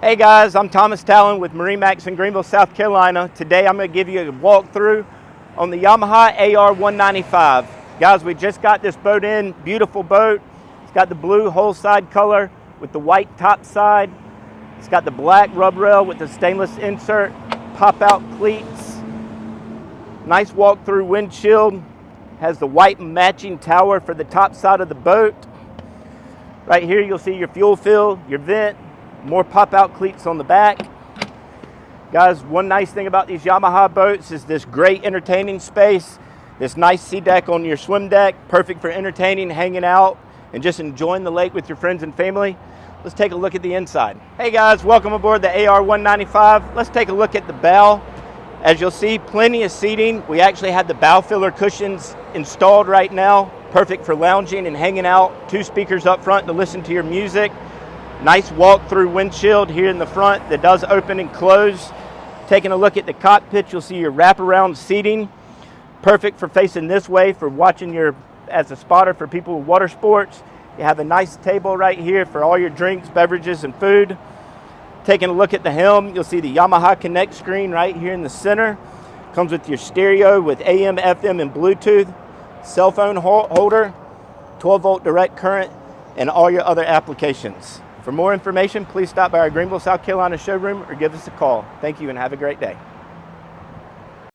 Hey guys, I'm Thomas Talon with MarineMax in Greenville, South Carolina. Today I'm going to give you a walkthrough on the Yamaha AR195. Guys, we just got this boat in, beautiful boat. It's got the blue whole side color with the white top side. It's got the black rub rail with the stainless insert, pop out cleats. Nice walk-through windshield. Has the white matching tower for the top side of the boat. Right here you'll see your fuel fill, your vent, more pop-out cleats on the back. Guys, one nice thing about these Yamaha boats is this great entertaining space. This nice sea deck on your swim deck, perfect for entertaining, hanging out, and just enjoying the lake with your friends and family. Let's take a look at the inside. Hey guys, welcome aboard the AR195. Let's take a look at the bow. As you'll see, plenty of seating. We actually had the bow filler cushions installed right now. Perfect for lounging and hanging out. 2 speakers up front to listen to your music. Nice walk-through windshield here in the front that does open and close. Taking a look at the cockpit, you'll see your wraparound seating. Perfect for facing this way for watching as a spotter for people with water sports. You have a nice table right here for all your drinks, beverages, and food. Taking a look at the helm, you'll see the Yamaha Connect screen right here in the center. Comes with your stereo with AM, FM, and Bluetooth. Cell phone holder, 12-volt direct current, and all your other applications. For more information, please stop by our Greenville, South Carolina showroom or give us a call. Thank you and have a great day.